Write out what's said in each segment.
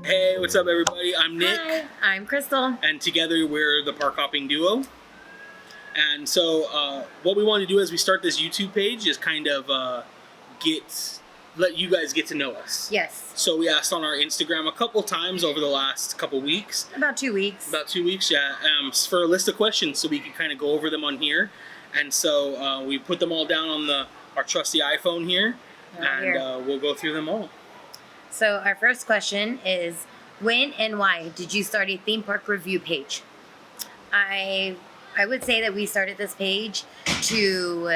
Hey, what's up, everybody? I'm Nick. Hi, I'm Crystal. And together we're the Park Hopping Duo. And so, what we want to do as we start this YouTube page is kind of let you guys get to know us. Yes. So we asked on our Instagram a couple times over the last couple weeks. About 2 weeks. About 2 weeks, yeah. For a list of questions so we can kind of go over them on here. And so we put them all down on our trusty iPhone here. We'll go through them all. So our first question is, when and why did you start a theme park review page? I would say that we started this page to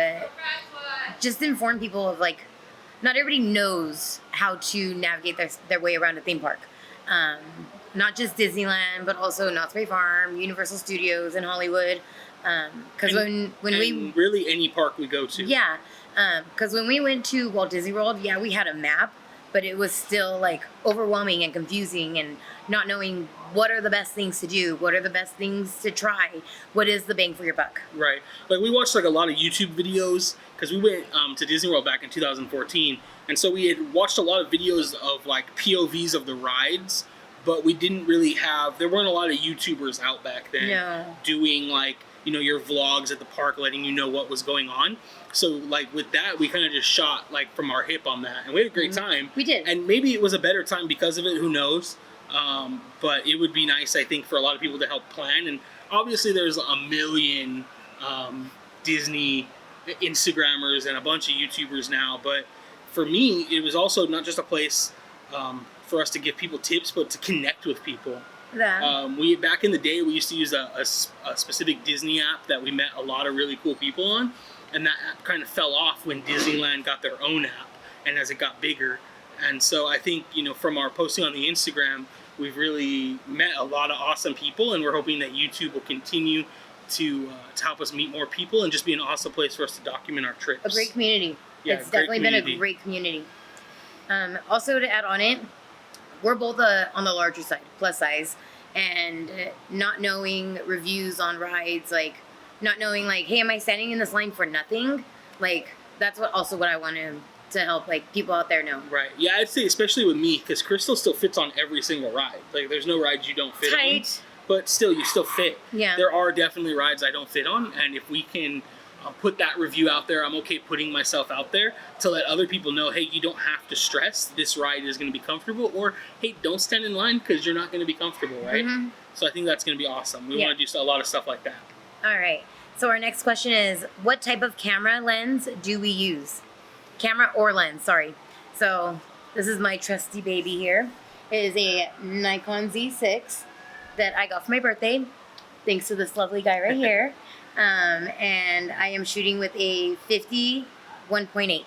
just inform people of, like, not everybody knows how to navigate their way around a theme park. Not just Disneyland, but also Knott's Berry Farm, Universal Studios in Hollywood. Because when we really any park we go to. Yeah, because when we went to Walt Disney World, yeah, we had a map, but it was still like overwhelming and confusing and not knowing what are the best things to do, what are the best things to try, what is the bang for your buck. Right. Like we watched like a lot of YouTube videos because we went to Disney World back in 2014, and so we had watched a lot of videos of like POVs of the rides, but we didn't really there weren't a lot of YouTubers out back then doing like, you know, your vlogs at the park letting you know what was going on. So like with that, we kind of just shot like from our hip on that, and we had a great time. We did. And maybe it was a better time because of it, who knows. But it would be nice, I think, for a lot of people to help plan. And obviously there's a million Disney Instagrammers and a bunch of YouTubers now. But for me, it was also not just a place for us to give people tips, but to connect with people. Yeah. Back in the day, we used to use a specific Disney app that we met a lot of really cool people on. And that app kind of fell off when Disneyland got their own app and as it got bigger. And so I think, you know, from our posting on the Instagram, we've really met a lot of awesome people, and we're hoping that YouTube will continue to help us meet more people and just be an awesome place for us to document our trips. A great community. Yeah, it's definitely been a great community. Also, to add on it, we're both on the larger side, plus size, and not knowing reviews on rides, like not knowing like, hey, am I standing in this line for nothing? Like that's what I want to help like people out there know. Right. Yeah, I'd say especially with me, because Crystal still fits on every single ride. Like there's no rides you don't fit on. But still, you still fit. Yeah. There are definitely rides I don't fit on, and if we can put that review out there, I'm okay putting myself out there to let other people know, hey, you don't have to stress. This ride is going to be comfortable, or hey, don't stand in line because you're not going to be comfortable, right? Mm-hmm. So I think that's going to be awesome. We want to do a lot of stuff like that. All right. So our next question is, what type of camera lens do we use? Camera or lens, sorry. So this is my trusty baby here. It is a Nikon Z6 that I got for my birthday, thanks to this lovely guy right here. And I am shooting with a 50 1.8.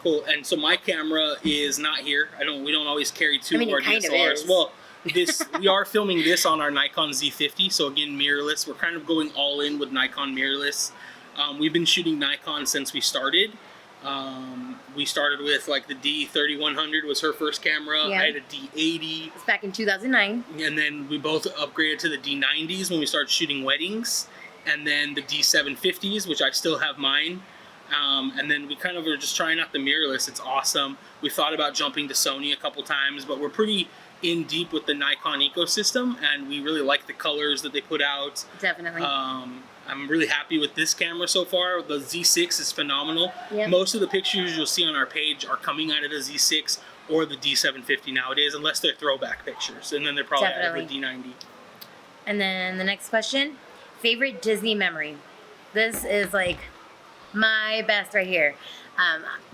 Cool. And so my camera is not here. We don't always carry two of our kind DSLRs. of is. Well, we are filming this on our Nikon Z50. So again, mirrorless. We're kind of going all in with Nikon mirrorless. We've been shooting Nikon since we started. We started with like the D3100 was her first camera. Yeah. I had a D80. It's back in 2009. And then we both upgraded to the D90s when we started shooting weddings. And then the D750s, which I still have mine. And then we kind of are just trying out the mirrorless. It's awesome. We thought about jumping to Sony a couple times, but we're pretty in deep with the Nikon ecosystem, and we really like the colors that they put out. Definitely. I'm really happy with this camera so far. The Z6 is phenomenal. Yep. Most of the pictures you'll see on our page are coming out of the Z6 or the D750 nowadays, unless they're throwback pictures, and then they're probably out of the D90. And then the next question, favorite Disney memory. This is like my best right here.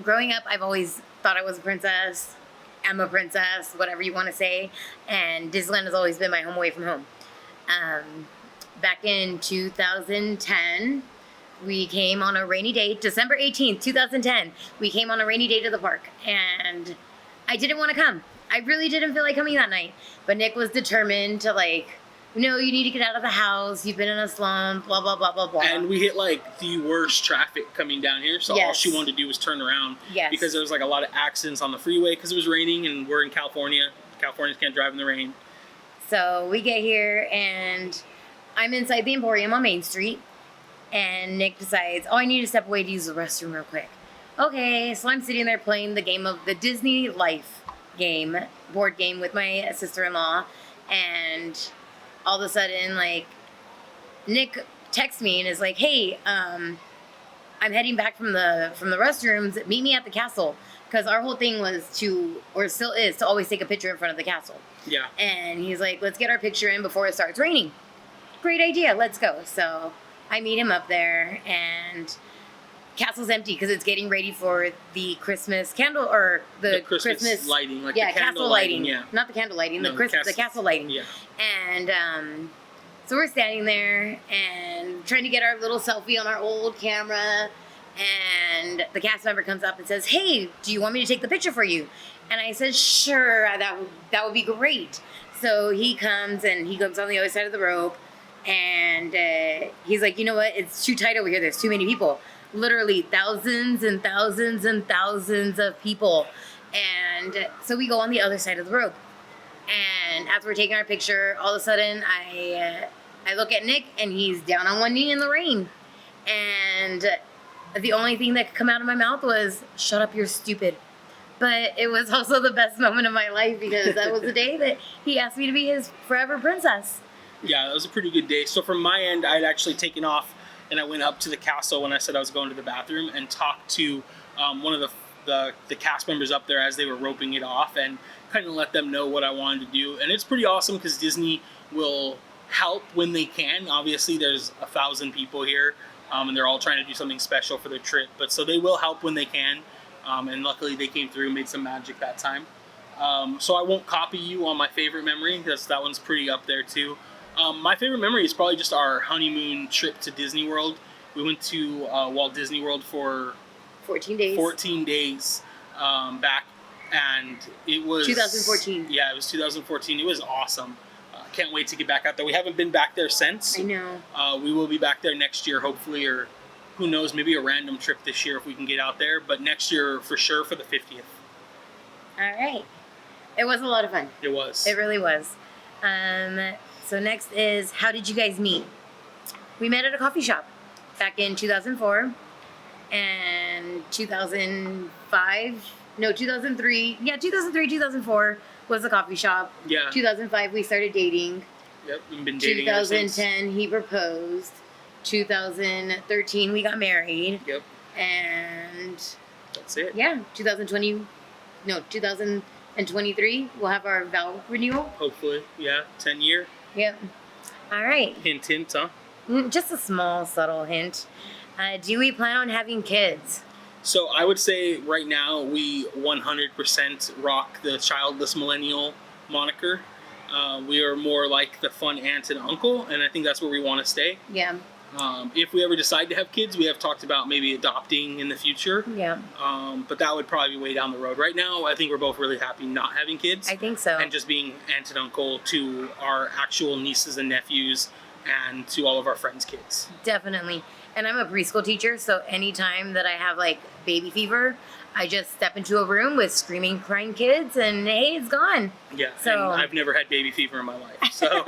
Growing up, I've always thought I was a princess. I'm a princess, whatever you want to say. And Disneyland has always been my home away from home. Back in 2010, we came on a rainy day, December 18th, 2010. We came on a rainy day to the park, and I didn't want to come. I really didn't feel like coming that night. But Nick was determined to like, no, you need to get out of the house. You've been in a slump, blah, blah, blah, blah, blah. And we hit like the worst traffic coming down here. So all she wanted to do was turn around. Yes. Because there was like a lot of accidents on the freeway because it was raining, and we're in California. Californians can't drive in the rain. So we get here, and I'm inside the Emporium on Main Street. And Nick decides, oh, I need to step away to use the restroom real quick. Okay, so I'm sitting there playing the game of the Disney life board game with my sister-in-law, and all of a sudden, like, Nick texts me and is like, "Hey, I'm heading back from the restrooms. Meet me at the castle." Because our whole thing was to, or still is, to always take a picture in front of the castle. Yeah. And he's like, "Let's get our picture in before it starts raining." Great idea. Let's go. So I meet him up there, and castle's empty because it's getting ready for the Christmas candle, or the Christmas lighting, like yeah, the candle castle lighting. Yeah. Not the candle lighting, No, the castle lighting. Yeah. And so we're standing there and trying to get our little selfie on our old camera. And the cast member comes up and says, "Hey, do you want me to take the picture for you?" And I said, "Sure, that would be great." So he comes on the other side of the rope, and he's like, "You know what? It's too tight over here. There's too many people." Literally thousands and thousands and thousands of people. And so we go on the other side of the rope. And as we're taking our picture, all of a sudden I look at Nick, and he's down on one knee in the rain. And the only thing that could come out of my mouth was, "Shut up, you're stupid." But it was also the best moment of my life, because that was the day that he asked me to be his forever princess. Yeah, that was a pretty good day. So from my end, I'd actually taken off, and I went up to the castle when I said I was going to the bathroom, and talked to one of the cast members up there as they were roping it off, and kind of let them know what I wanted to do. And it's pretty awesome because Disney will help when they can. Obviously, there's 1,000 people here, and they're all trying to do something special for their trip. But so they will help when they can. And luckily they came through and made some magic that time. So I won't copy you on my favorite memory, because that one's pretty up there too. My favorite memory is probably just our honeymoon trip to Disney World. We went to Walt Disney World for 14 days. 14 days back, and it was 2014. Yeah, it was 2014. It was awesome. Can't wait to get back out there. We haven't been back there since. I know. We will be back there next year, hopefully, or who knows, maybe a random trip this year if we can get out there. But next year, for sure, for the 50th. All right. It was a lot of fun. It was. It really was. So next is, how did you guys meet? We met at a coffee shop back in 2004 and 2005. No, 2003. Yeah, 2003, 2004 was the coffee shop. Yeah. 2005, we started dating. Yep, we've been dating ever since. 2010, he proposed. 2013, we got married. Yep. And that's it. Yeah, 2023, we'll have our vow renewal. Hopefully, yeah, 10 year. Yep. All right. Hint, hint, huh? Just a small, subtle hint. Do we plan on having kids? So I would say right now we 100% rock the childless millennial moniker. We are more like the fun aunt and uncle, and I think that's where we want to stay. Yeah. If we ever decide to have kids, we have talked about maybe adopting in the future. Yeah. But that would probably be way down the road. Right now, I think we're both really happy not having kids. I think so. And just being aunt and uncle to our actual nieces and nephews, and to all of our friends' kids. Definitely. And I'm a preschool teacher, so anytime that I have like baby fever, I just step into a room with screaming, crying kids, and hey, it's gone. Yeah, so and I've never had baby fever in my life. So,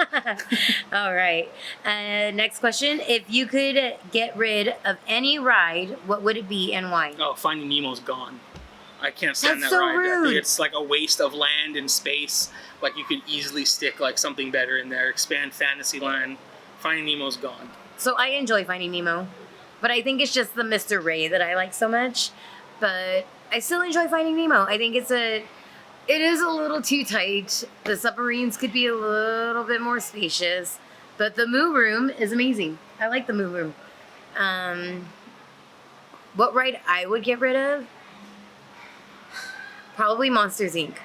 all right. Next question: if you could get rid of any ride, what would it be and why? Oh, Finding Nemo's gone. I can't stand That's that so ride. I rude. think it's like a waste of land and space. Like you could easily stick like something better in there. Expand Fantasyland. Finding Nemo's gone. So I enjoy Finding Nemo, but I think it's just the Mr. Ray that I like so much. But I still enjoy Finding Nemo. I think it is a little too tight. The submarines could be a little bit more spacious, but the Moo Room is amazing. I like the Moo Room. What ride I would get rid of? Probably Monsters Inc.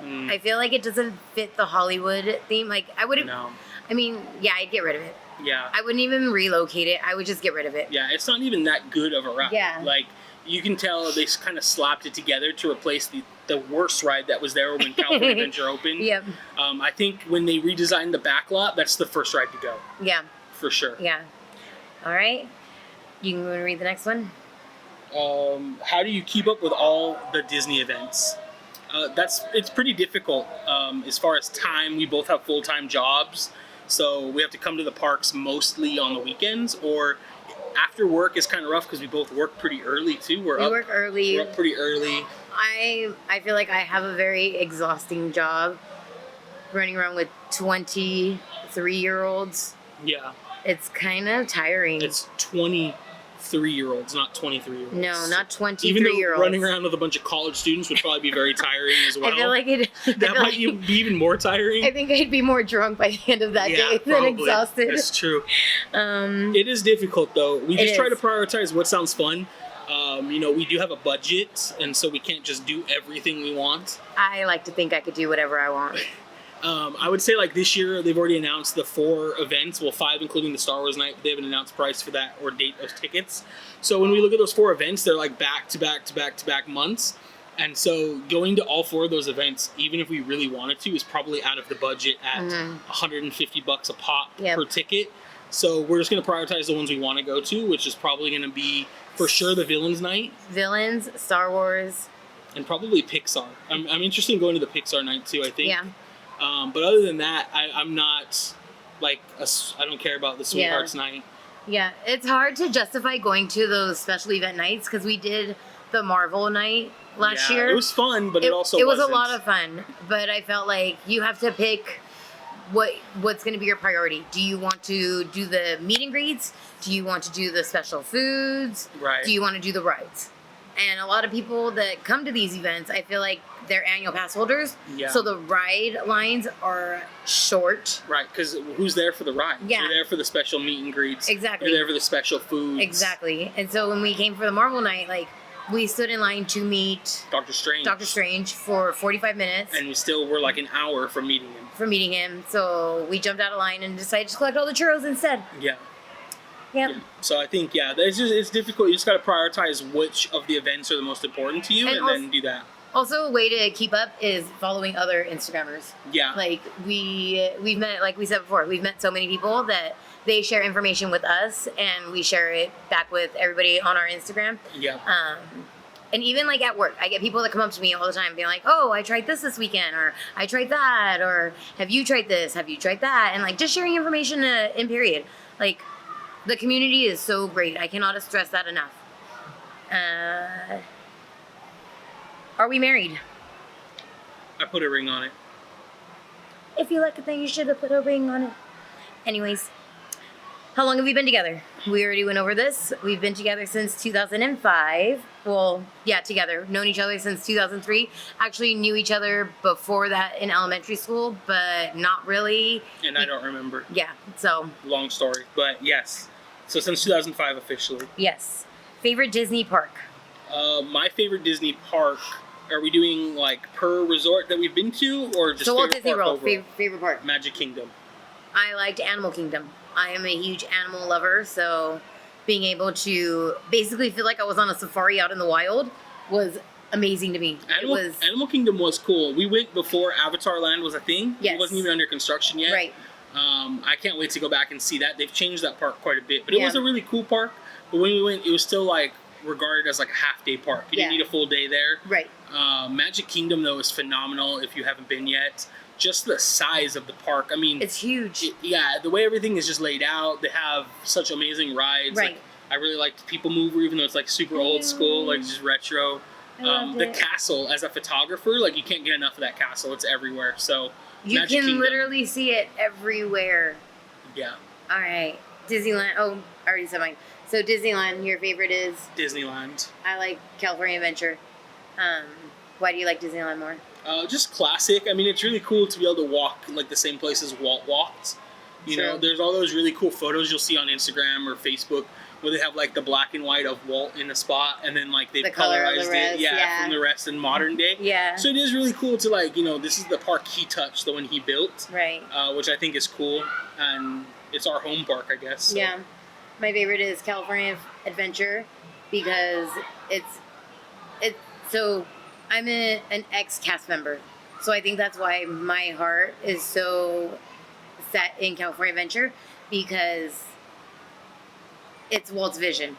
I feel like it doesn't fit the Hollywood theme. Like I wouldn't. No. I mean, yeah, I'd get rid of it. Yeah. I wouldn't even relocate it. I would just get rid of it. Yeah, it's not even that good of a ride. Yeah. Like, you can tell they kind of slapped it together to replace the worst ride that was there when California Adventure opened. Yep. I think when they redesigned the back lot, that's the first ride to go. Yeah. For sure. Yeah. All right. You want to read the next one? How do you keep up with all the Disney events? It's pretty difficult as far as time. We both have full-time jobs, so we have to come to the parks mostly on the weekends, or after work is kind of rough because we both work pretty early too. We work early. We're up pretty early. I feel like I have a very exhausting job running around with 23-year-olds. Yeah. It's kind of tiring. It's 23-year-olds, not 23-year-olds. No, not 23-year-olds. Even though running around with a bunch of college students would probably be very tiring as well. I feel like that might be even more tiring. I think I'd be more drunk by the end of that day than probably. exhausted. It's true. It is difficult though. We just try to prioritize what sounds fun. We do have a budget, and so we can't just do everything we want. I like to think I could do whatever I want. I would say like this year they've already announced the 4 events, well 5 including the Star Wars night. They haven't announced price for that or date of tickets. So when we look at those 4 events, they're like back to back to back to back months. And so going to all 4 of those events, even if we really wanted to, is probably out of the budget at $150 a pop per ticket. So we're just going to prioritize the ones we want to go to, which is probably going to be for sure the Villains night. Villains, Star Wars. And probably Pixar. I'm interested in going to the Pixar night too, I think. Yeah. But other than that, I'm not like I don't care about the Sweethearts night. Yeah, it's hard to justify going to those special event nights because we did the Marvel night last year. It was fun, but it also was wasn't. A lot of fun. But I felt like you have to pick what's going to be your priority. Do you want to do the meet and greets? Do you want to do the special foods? Right. Do you want to do the rides? And a lot of people that come to these events, I feel like they're annual pass holders. Yeah. So the ride lines are short. Right, because who's there for the ride? Yeah. You're there for the special meet and greets. Exactly. You're there for the special foods. Exactly. And so when we came for the Marvel night, like, we stood in line to meet Doctor Strange for 45 minutes. And we still were like an hour from meeting him. So we jumped out of line and decided to collect all the churros instead. Yeah. Yep. Yeah. So I think, it's difficult. You just got to prioritize which of the events are the most important to you and then do that. Also, a way to keep up is following other Instagrammers. Yeah. Like, we've met, like we said before, we've met so many people that they share information with us and we share it back with everybody on our Instagram. Yeah. And even like at work, I get people that come up to me all the time being like, oh, I tried this weekend, or I tried that, or have you tried this? Have you tried that? And like just sharing information in period. Like, the community is so great. I cannot stress that enough. Are we married? I put a ring on it. If you like a thing, you should have put a ring on it. Anyways, how long have we been together? We already went over this. We've been together since 2005. Well, yeah, together. Known each other since 2003. Actually knew each other before that in elementary school, but not really. And I don't remember. Yeah, so. Long story, but yes. So since 2005 officially. Yes. Favorite Disney park? My favorite Disney park. Are we doing like per resort that we've been to, or just so Walt Disney World? Favorite park? Magic Kingdom. I liked Animal Kingdom. I am a huge animal lover, so being able to basically feel like I was on a safari out in the wild was amazing to me. Animal Kingdom was cool. We went before Avatar Land was a thing. Yes. It wasn't even under construction yet. Right. I can't wait to go back and see that. They've changed that park quite a bit, but it was a really cool park. But when we went, it was still like regarded as like a half-day park. You didn't need a full day there. Right. Magic Kingdom though is phenomenal if you haven't been yet. Just the size of the park. I mean, it's huge. The way everything is just laid out. They have such amazing rides. Right. Like, I really liked People Mover, even though it's like super old school, like just retro. The castle, as a photographer, like you can't get enough of that castle. It's everywhere. So you Magic can Kingdom. literally see it everywhere. Yeah. All right, Disneyland. Oh, I already said mine. So Disneyland, your favorite is? Disneyland. I like California Adventure. Why do you like Disneyland more? Just classic. I mean, it's really cool to be able to walk like the same places Walt walked. You know, there's all those really cool photos you'll see on Instagram or Facebook where they have like the black and white of Walt in a spot and then like they've colorized it from the rest in modern day. Yeah. So it is really cool to like, you know, this is the park he touched, the one he built. Right. Which I think is cool. And it's our home park, I guess. So. Yeah. My favorite is California Adventure because so I'm an ex-cast member. So I think that's why my heart is so set in California Adventure because it's Walt's vision.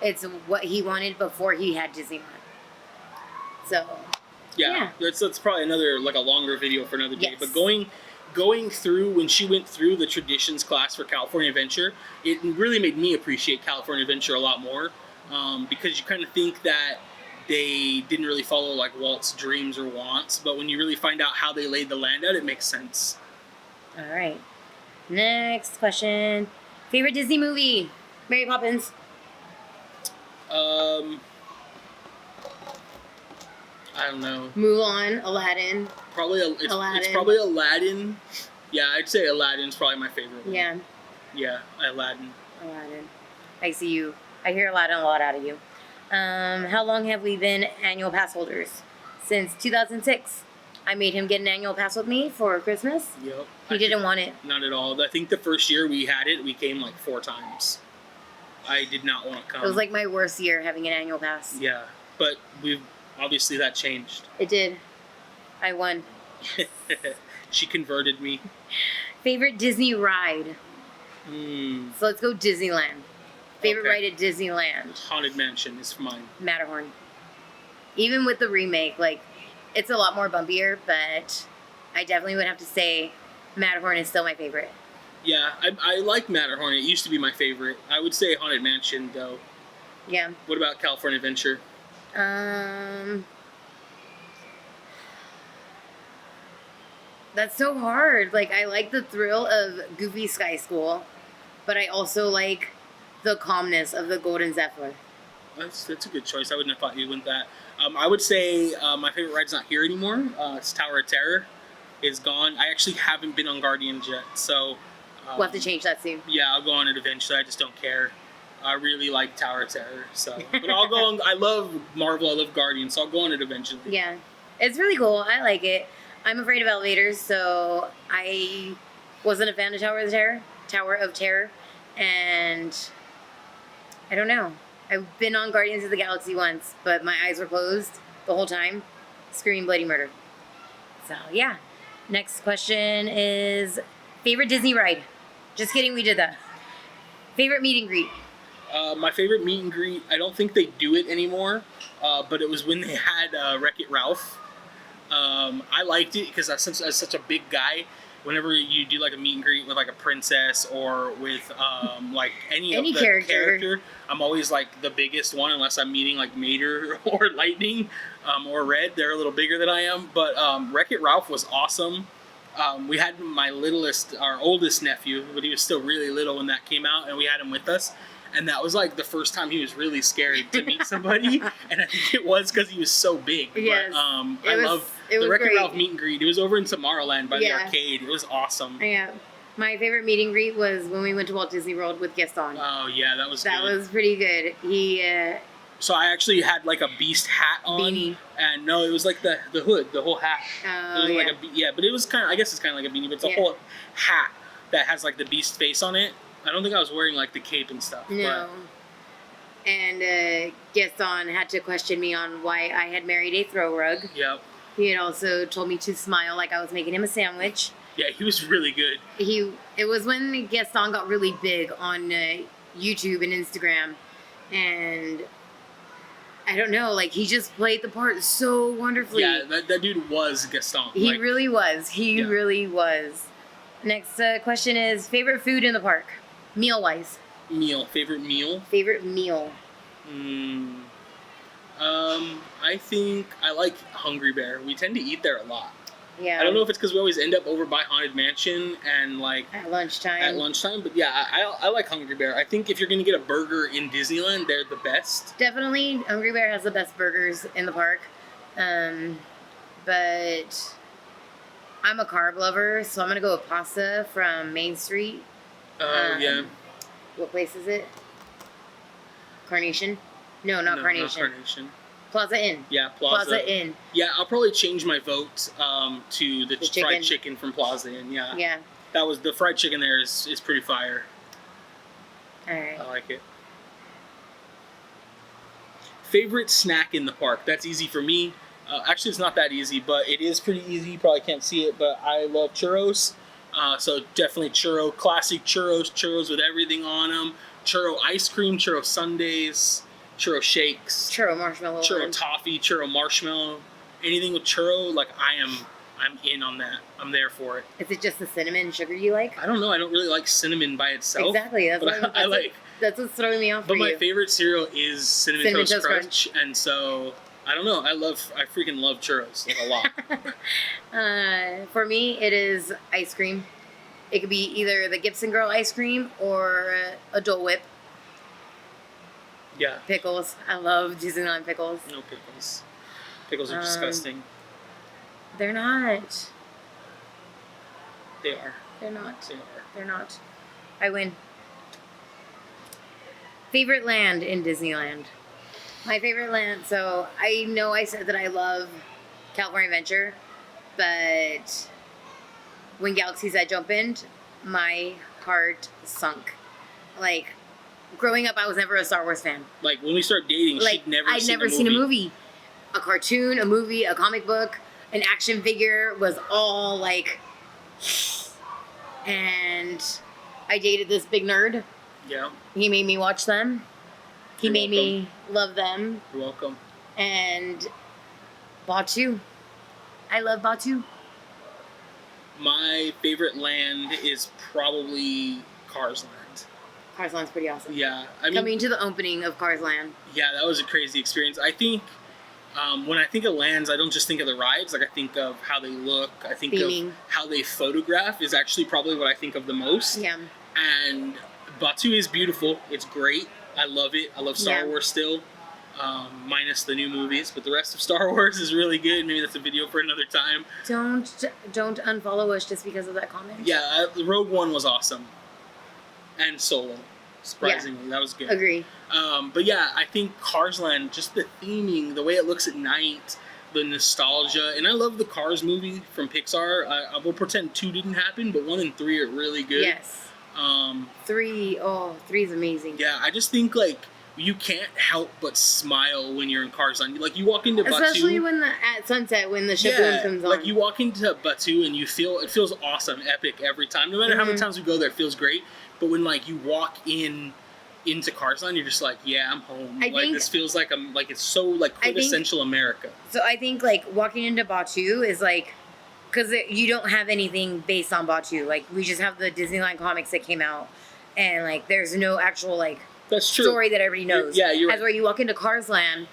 It's what he wanted before he had Disneyland. So yeah. That's probably another like a longer video for another day. Yes. But going through when she went through the traditions class for California Adventure, it really made me appreciate California Adventure a lot more because you kind of think that they didn't really follow like Walt's dreams or wants, but when you really find out how they laid the land out, it makes sense. All right. Next question. Favorite Disney movie? Mary Poppins. I don't know. Mulan, Aladdin. It's probably Aladdin. Yeah, I'd say Aladdin's probably my favorite one. Yeah. Yeah, Aladdin. I see you. I hear Aladdin a lot out of you. How long have we been annual pass holders? Since 2006. I made him get an annual pass with me for Christmas. Yep. He didn't want it. Not at all. I think the first year we had it, we came like 4 times. I did not want to come. It was like my worst year having an annual pass. Yeah, but obviously that changed. It did. I won. She converted me. Favorite Disney ride? So let's go Disneyland. Favorite ride at Disneyland? Haunted Mansion is mine. Matterhorn. Even with the remake, like, it's a lot more bumpier, but I definitely would have to say Matterhorn is still my favorite. Yeah, I like Matterhorn. It used to be my favorite. I would say Haunted Mansion, though. Yeah. What about California Adventure? That's so hard. Like, I like the thrill of Goofy Sky School, but I also like the calmness of the Golden Zephyr. That's a good choice. I wouldn't have thought you went that. I would say my favorite ride's not here anymore. It's Tower of Terror. It's gone. I actually haven't been on Guardians yet, so... we'll have to change that soon. Yeah, I'll go on it eventually. I just don't care. I really like Tower of Terror, so... But I'll go on... I love Marvel. I love Guardians, so I'll go on it eventually. Yeah. It's really cool. I like it. I'm afraid of elevators, so I wasn't a fan of Tower of Terror, and I don't know. I've been on Guardians of the Galaxy once, but my eyes were closed the whole time. Screaming bloody murder. So, yeah. Next question is favorite Disney ride? Just kidding, we did that. Favorite meet and greet? My favorite meet and greet, I don't think they do it anymore, but it was when they had Wreck-It Ralph. I liked it because as such a big guy, whenever you do like a meet and greet with like a princess or with like any of the character, I'm always like the biggest one unless I'm meeting like Mater or Lightning or Red. They're a little bigger than I am, but Wreck-It Ralph was awesome. We had our oldest nephew, but he was still really little when that came out, and we had him with us. And that was like the first time he was really scared to meet somebody, and I think it was because he was so big. Yes, but I love the Wreck-It Ralph meet and greet. It was over in Tomorrowland by the arcade. It was awesome. Yeah, my favorite meet and greet was when we went to Walt Disney World with Gaston. Oh yeah, that was pretty good. He. So I actually had like a Beast hat on, beanie, and no, it was like the hood, the whole hat. Oh, it was like but it was kind of, I guess it's kind of like a beanie, but it's a whole hat that has like the Beast face on it. I don't think I was wearing like the cape and stuff. No. But... And Gaston had to question me on why I had married a throw rug. Yep. He had also told me to smile like I was making him a sandwich. Yeah, he was really good. It was when Gaston got really big on YouTube and Instagram, and I don't know, like he just played the part so wonderfully. Yeah, that dude was Gaston. He really was. He really was. Next question is favorite food in the park, meal-wise. Favorite meal. Favorite meal. I think I like Hungry Bear. We tend to eat there a lot. Yeah. I don't know if it's because we always end up over by Haunted Mansion and like at lunchtime. But yeah, I like Hungry Bear. I think if you're gonna get a burger in Disneyland, they're the best. Definitely, Hungry Bear has the best burgers in the park. But I'm a carb lover, so I'm gonna go with pasta from Main Street. Yeah. What place is it? Carnation? No, not Carnation. Not Carnation. Plaza Inn. Yeah, Plaza Inn. Yeah, I'll probably change my vote to the fried chicken from Plaza Inn. Yeah. Yeah. That was the fried chicken there is pretty fire. All right. I like it. Favorite snack in the park? That's easy for me. Actually, it's not that easy, but it is pretty easy. You probably can't see it, but I love churros. So definitely classic churros with everything on them. Churro ice cream, churro sundaes, churro shakes, churro marshmallow, churro toffee, churro marshmallow. Anything with churro, like I'm in on that. I'm there for it. Is it just the cinnamon sugar you like? I don't know. I don't really like cinnamon by itself. Exactly. That's what that's what's throwing me off. But my favorite cereal is Cinnamon Toast Crunch, and so I don't know. I freaking love churros like a lot. For me, it is ice cream. It could be either the Gibson Girl ice cream or a Dole Whip. Yeah. Pickles. I love Disneyland pickles. No pickles. Pickles are disgusting. They're not. They are. They're not. They are. They're not. I win. Favorite land in Disneyland? My favorite land, so I know I said that I love California Adventure, but when Galaxy's Edge opened, my heart sunk. Like, growing up, I was never a Star Wars fan. Like, when we started dating, Like, I'd never seen a movie. A cartoon, a movie, a comic book, an action figure was all like... And I dated this big nerd. Yeah. He made me watch them. He You're made welcome. me love them. You're welcome. And Batu. I love Batu. My favorite land is probably Cars Land. Cars Land's pretty awesome. Yeah. I mean, Coming to the opening of Cars Land. yeah, that was a crazy experience. I think when I think of lands, I don't just think of the rides. Like, I think of how they look. I think Theming. of how they photograph is actually probably what I think of the most. Yeah. And Batu is beautiful. It's great. I love it. I love Star Yeah. Wars still, minus the new movies. But the rest of Star Wars is really good. Maybe that's a video for another time. Don't unfollow us just because of that comment. Yeah, Rogue One was awesome. And Solo, surprisingly. That was good. Agree. But yeah, I think Cars Land, just the theming, the way it looks at night, the nostalgia. And I love the Cars movie from Pixar. I will pretend 2 didn't happen, but 1 and 3 are really good. Yes. 3 is amazing. Yeah, I just think, like, you can't help but smile when you're in Cars Land. Like, you walk into Batu. Especially when at sunset, when the Shaboom comes on. Like, you walk into Batu and it feels awesome, epic every time. No matter how many times we go there, it feels great. But when, like, you walk into Cars Land, you're just like, yeah, I'm home. This feels like it's so, like, quintessential America. So I think, like, walking into Batu is, like, because you don't have anything based on Batu. Like, we just have the Disneyland comics that came out. And, like, there's no actual, like, That's true. story that everybody knows. You're right. As where you walk into Cars Land,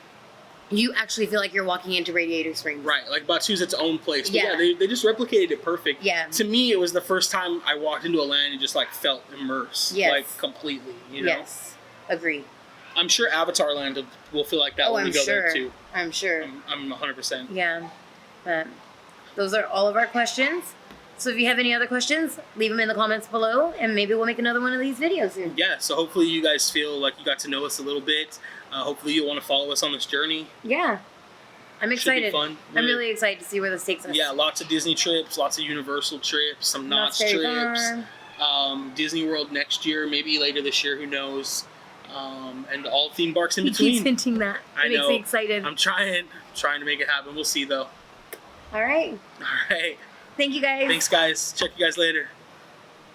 you actually feel like you're walking into Radiator Springs. Right, like Batu's its own place. But Yeah. they just replicated it perfect. Yeah. To me, it was the first time I walked into a land and just, like, felt immersed. Yes. Like, completely, you know? Yes. Agree. I'm sure Avatar Land will feel like that when we go there, too. I'm sure. I'm 100%. Yeah. But those are all of our questions. So if you have any other questions, leave them in the comments below, and maybe we'll make another one of these videos soon. Yeah, so hopefully you guys feel like you got to know us a little bit. Hopefully you want to follow us on this journey. Yeah. I'm excited. Should be fun. I'm really excited to see where this takes us. Yeah, lots of Disney trips, lots of Universal trips, some Knott's Knott's Berry trips. Disney World next year, maybe later this year, who knows. And all theme parks in He between. keeps hinting that. It makes me excited. I'm trying to make it happen. We'll see, though. All right. All right. Thank you, guys. Thanks, guys. Check you guys later.